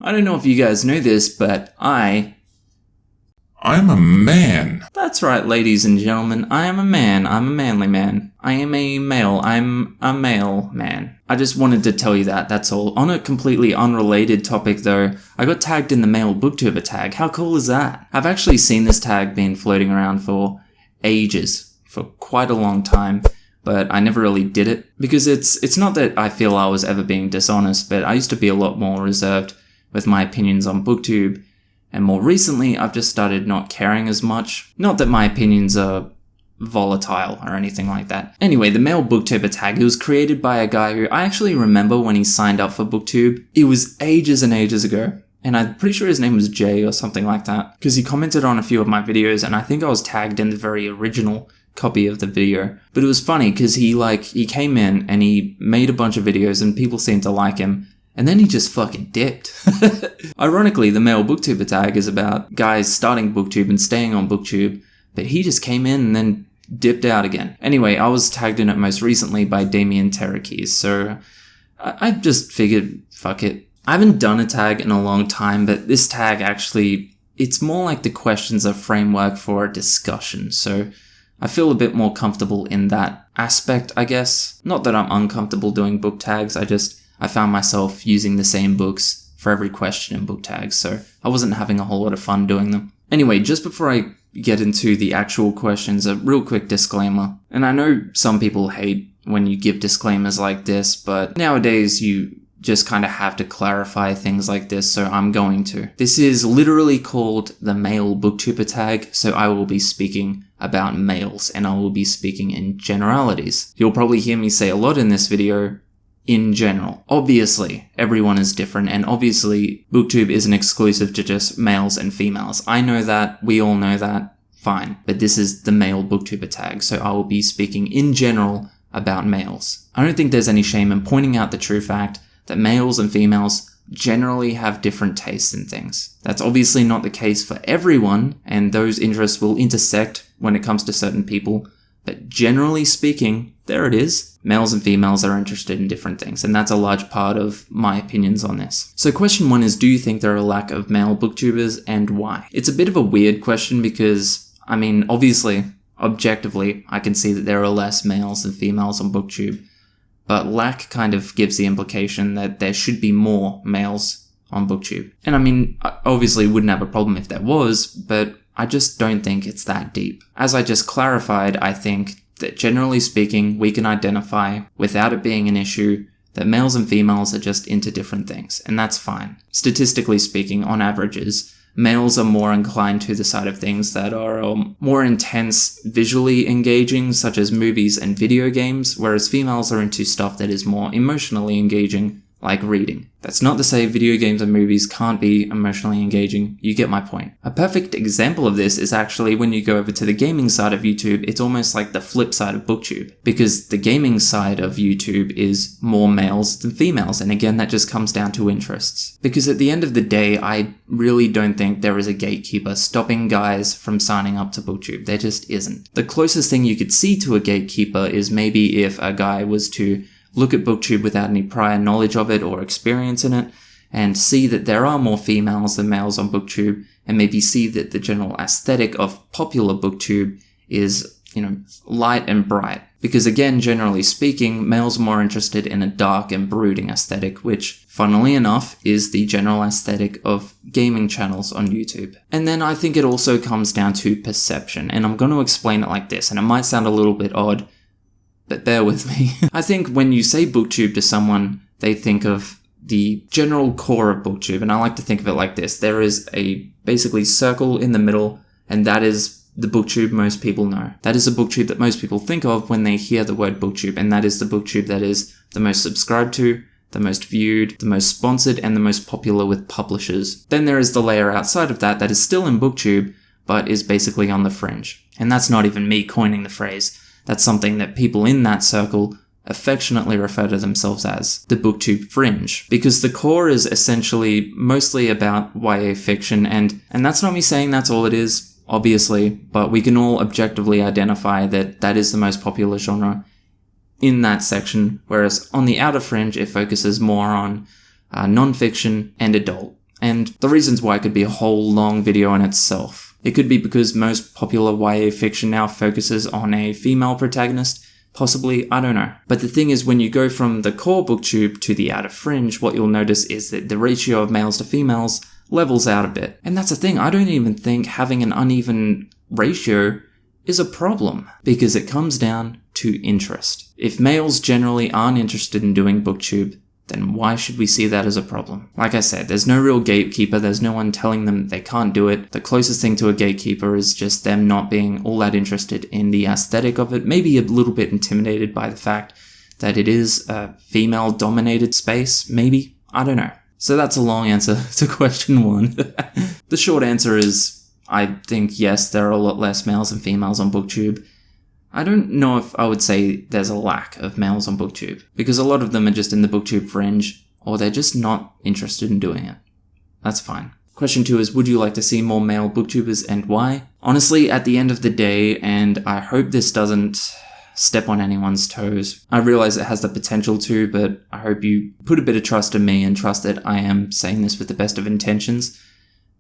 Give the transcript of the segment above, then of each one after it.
I don't know if you guys know this, but I'm a man. That's right, ladies and gentlemen. I am a man. I'm a manly man. I am a male. I'm a male man. I just wanted to tell you that, that's all. On a completely unrelated topic though, I got tagged in the Male Booktuber tag. How cool is that? I've actually seen this tag being floating around for ages, for quite a long time, but I never really did it. Because it's not that I feel I was ever being dishonest, but I used to be a lot more reserved with my opinions on Booktube. And more recently, I've just started not caring as much. Not that my opinions are volatile or anything like that. Anyway, the Male Booktuber tag, it was created by a guy who I actually remember when he signed up for Booktube. It was ages and ages ago. And I'm pretty sure his name was Jay or something like that. Because he commented on a few of my videos and I think I was tagged in the very original copy of the video. But it was funny because he came in and he made a bunch of videos and people seemed to like him. And then he just fucking dipped. Ironically, the Male Booktuber tag is about guys starting Booktube and staying on Booktube, but he just came in and then dipped out again. Anyway, I was tagged in it most recently by Damien Terrakeys, so I just figured, fuck it. I haven't done a tag in a long time, but this tag actually, it's more like the questions are framework for a discussion, so I feel a bit more comfortable in that aspect, I guess. Not that I'm uncomfortable doing book tags, I found myself using the same books for every question in book tags, so I wasn't having a whole lot of fun doing them. Anyway, just before I get into the actual questions, a real quick disclaimer. And I know some people hate when you give disclaimers like this, but nowadays you just kind of have to clarify things like this, so I'm going to. This is literally called the Male Booktuber tag, so I will be speaking about males, and I will be speaking in generalities. You'll probably hear me say a lot in this video, in general. Obviously, everyone is different, and obviously, Booktube isn't exclusive to just males and females. I know that, we all know that, fine. But this is the Male Booktuber tag, so I will be speaking in general about males. I don't think there's any shame in pointing out the true fact that males and females generally have different tastes in things. That's obviously not the case for everyone, and those interests will intersect when it comes to certain people, but generally speaking, there it is. Males and females are interested in different things, and that's a large part of my opinions on this. So question 1 is, do you think there are a lack of male booktubers, and why? It's a bit of a weird question because, I mean, obviously, objectively, I can see that there are less males than females on Booktube, but lack kind of gives the implication that there should be more males on Booktube. And I mean, I obviously wouldn't have a problem if there was, but I just don't think it's that deep. As I just clarified, I think that generally speaking, we can identify, without it being an issue, that males and females are just into different things, and that's fine. Statistically speaking, on averages, males are more inclined to the side of things that are more intense, visually engaging, such as movies and video games, whereas females are into stuff that is more emotionally engaging, like reading. That's not to say video games and movies can't be emotionally engaging, you get my point. A perfect example of this is actually when you go over to the gaming side of YouTube, it's almost like the flip side of Booktube, because the gaming side of YouTube is more males than females, and again that just comes down to interests. Because at the end of the day, I really don't think there is a gatekeeper stopping guys from signing up to Booktube. There just isn't. The closest thing you could see to a gatekeeper is maybe if a guy was to look at Booktube without any prior knowledge of it or experience in it, and see that there are more females than males on Booktube, and maybe see that the general aesthetic of popular Booktube is, light and bright. Because again, generally speaking, males are more interested in a dark and brooding aesthetic, which, funnily enough, is the general aesthetic of gaming channels on YouTube. And then I think it also comes down to perception, and I'm going to explain it like this, and it might sound a little bit odd, but bear with me. I think when you say Booktube to someone, they think of the general core of Booktube, and I like to think of it like this. There is a basically circle in the middle, and that is the Booktube most people know. That is the Booktube that most people think of when they hear the word Booktube, and that is the Booktube that is the most subscribed to, the most viewed, the most sponsored, and the most popular with publishers. Then there is the layer outside of that is still in Booktube, but is basically on the fringe. And that's not even me coining the phrase. That's something that people in that circle affectionately refer to themselves as the Booktube fringe, because the core is essentially mostly about YA fiction, and that's not me saying that's all it is, obviously, but we can all objectively identify that that is the most popular genre in that section, whereas on the outer fringe it focuses more on non-fiction and adult. And the reasons why could be a whole long video in itself. It could be because most popular YA fiction now focuses on a female protagonist. Possibly, I don't know. But the thing is, when you go from the core booktube to the outer fringe, what you'll notice is that the ratio of males to females levels out a bit. And that's the thing, I don't even think having an uneven ratio is a problem, because it comes down to interest. If males generally aren't interested in doing booktube, then why should we see that as a problem? Like I said, there's no real gatekeeper, there's no one telling them they can't do it. The closest thing to a gatekeeper is just them not being all that interested in the aesthetic of it, maybe a little bit intimidated by the fact that it is a female-dominated space, maybe? I don't know. So that's a long answer to question 1. The short answer is, I think yes, there are a lot less males and females on booktube. I don't know if I would say there's a lack of males on booktube, because a lot of them are just in the booktube fringe, or they're just not interested in doing it. That's fine. Question 2 is, would you like to see more male booktubers and why? Honestly, at the end of the day, and I hope this doesn't step on anyone's toes, I realize it has the potential to, but I hope you put a bit of trust in me and trust that I am saying this with the best of intentions.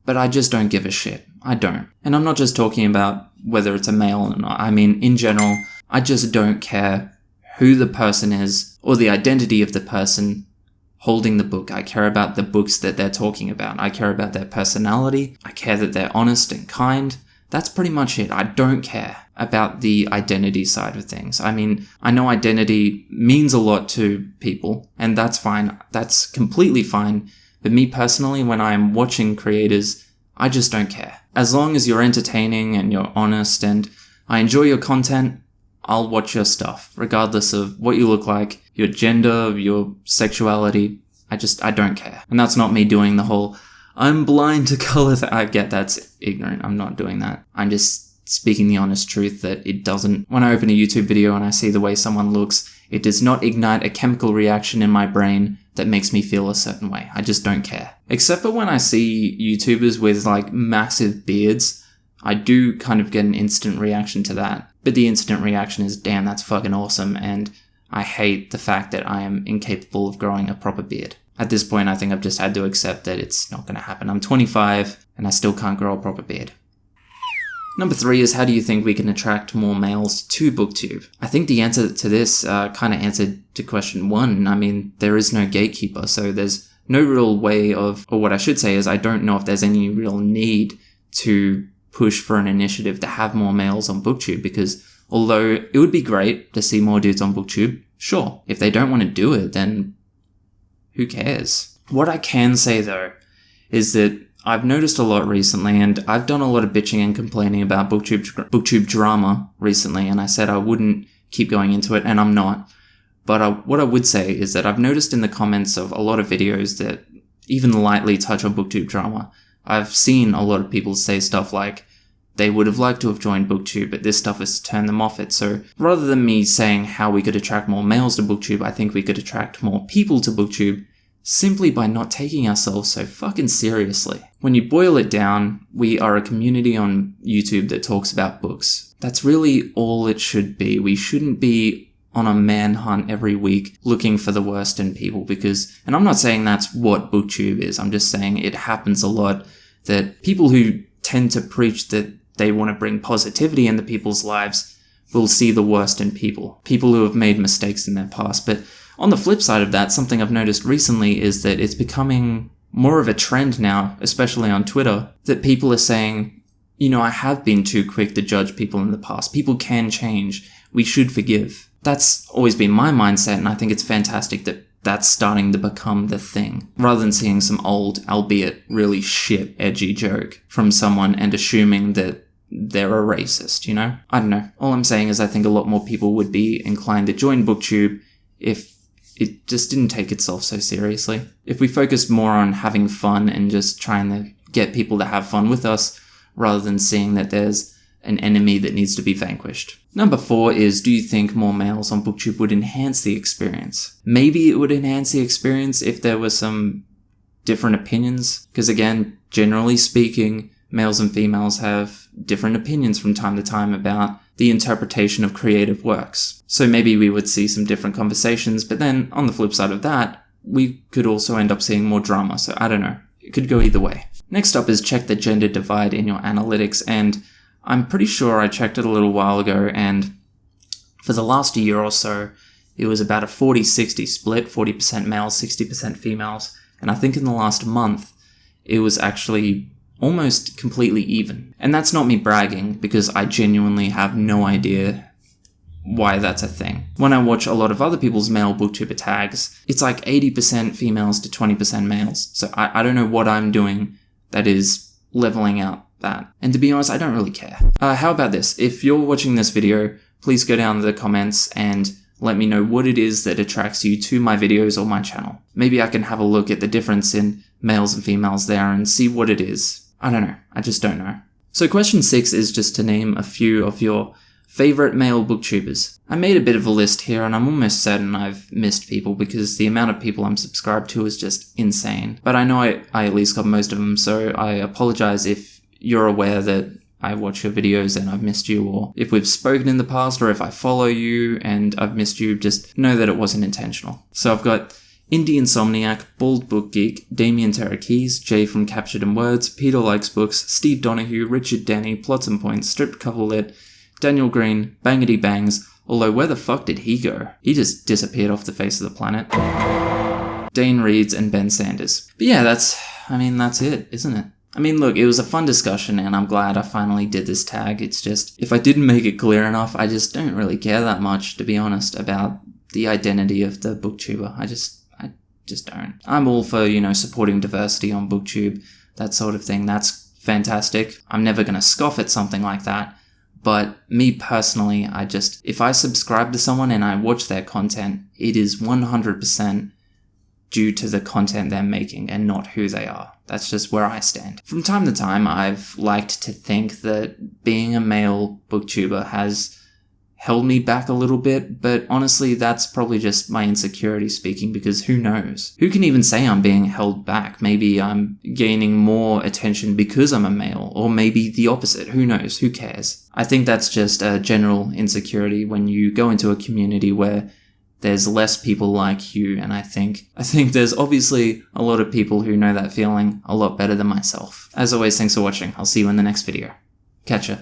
But I just don't give a shit. I don't. And I'm not just talking about whether it's a male or not. I mean, in general, I just don't care who the person is or the identity of the person holding the book. I care about the books that they're talking about. I care about their personality. I care that they're honest and kind. That's pretty much it. I don't care about the identity side of things. I mean, I know identity means a lot to people, and that's fine. That's completely fine. But me personally, when I'm watching creators, I just don't care. As long as you're entertaining and you're honest and I enjoy your content, I'll watch your stuff, regardless of what you look like, your gender, your sexuality. I don't care. And that's not me doing the whole, I'm blind to color. I get that's ignorant. I'm not doing that. I'm just speaking the honest truth that it doesn't. When I open a YouTube video and I see the way someone looks, it does not ignite a chemical reaction in my brain that makes me feel a certain way. I just don't care. Except for when I see YouTubers with like massive beards, I do kind of get an instant reaction to that. But the instant reaction is, damn, that's fucking awesome, and I hate the fact that I am incapable of growing a proper beard. At this point, I think I've just had to accept that it's not going to happen. I'm 25 and I still can't grow a proper beard. Number 3 is, how do you think we can attract more males to booktube? I think the answer to this kind of answered to question 1. I mean, there is no gatekeeper, so there's no real way of, or what I should say is, I don't know if there's any real need to push for an initiative to have more males on booktube, because although it would be great to see more dudes on booktube, sure, if they don't want to do it, then who cares? What I can say though is that I've noticed a lot recently, and I've done a lot of bitching and complaining about booktube drama recently, and I said I wouldn't keep going into it, and I'm not. But what I would say is that I've noticed in the comments of a lot of videos that even lightly touch on booktube drama, I've seen a lot of people say stuff like, they would have liked to have joined booktube, but this stuff has turned them off it. So rather than me saying how we could attract more males to booktube, I think we could attract more people to booktube simply by not taking ourselves so fucking seriously. When you boil it down, we are a community on YouTube that talks about books. That's really all it should be. We shouldn't be on a manhunt every week looking for the worst in people, because, and I'm not saying that's what booktube is, I'm just saying it happens a lot that people who tend to preach that they want to bring positivity into people's lives will see the worst in people who have made mistakes in their past. But on the flip side of that, something I've noticed recently is that it's becoming more of a trend now, especially on Twitter, that people are saying, you know, I have been too quick to judge people in the past. People can change. We should forgive. That's always been my mindset, and I think it's fantastic that that's starting to become the thing. Rather than seeing some old, albeit really shit, edgy joke from someone and assuming that they're a racist, you know? I don't know. All I'm saying is I think a lot more people would be inclined to join booktube if it just didn't take itself so seriously. If we focused more on having fun and just trying to get people to have fun with us, rather than seeing that there's an enemy that needs to be vanquished. Number 4 is, do you think more males on booktube would enhance the experience? Maybe it would enhance the experience if there were some different opinions, because again, generally speaking, males and females have different opinions from time to time about the interpretation of creative works. So maybe we would see some different conversations, but then on the flip side of that, we could also end up seeing more drama. So I don't know. it could go either way. Next up is check the gender divide in your analytics, and I'm pretty sure I checked it a little while ago, and for the last year or so, it was about a 40-60 split, 40% males, 60% females, and I think in the last month, it was actually almost completely even. And that's not me bragging, because I genuinely have no idea why that's a thing. When I watch a lot of other people's Male Booktuber tags, it's like 80% females to 20% males. So I don't know what I'm doing that is leveling out that. And to be honest, I don't really care. How about this? If you're watching this video, please go down to the comments and let me know what it is that attracts you to my videos or my channel. Maybe I can have a look at the difference in males and females there and see what it is. I don't know. I just don't know. So question 6 is just to name a few of your favorite male booktubers. I made a bit of a list here, and I'm almost certain I've missed people because the amount of people I'm subscribed to is just insane. But I know I at least got most of them, so I apologize if you're aware that I watch your videos and I've missed you, or if we've spoken in the past, or if I follow you and I've missed you, just know that it wasn't intentional. So I've got Indie Insomniac, Bald Book Geek, Damien Terrakeys, Jay from Captured in Words, Peter Likes Books, Steve Donahue, Richard Denny, Plots and Points, Stripped Cover Lit, Daniel Green, Bangity Bangs, although where the fuck did he go? He just disappeared off the face of the planet. Dane Reeds and Ben Sanders. But yeah, that's it, isn't it? I mean, look, it was a fun discussion and I'm glad I finally did this tag. It's just, if I didn't make it clear enough, I just don't really care that much, to be honest, about the identity of the booktuber. I just don't. I'm all for, supporting diversity on Booktube, that sort of thing. That's fantastic. I'm never going to scoff at something like that. But me personally, if I subscribe to someone and I watch their content, it is 100% due to the content they're making and not who they are. That's just where I stand. From time to time, I've liked to think that being a male booktuber has held me back a little bit, but honestly, that's probably just my insecurity speaking, because who knows? Who can even say I'm being held back? Maybe I'm gaining more attention because I'm a male, or maybe the opposite. Who knows? Who cares? I think that's just a general insecurity when you go into a community where there's less people like you, and I think there's obviously a lot of people who know that feeling a lot better than myself. As always, thanks for watching. I'll see you in the next video. Catch ya.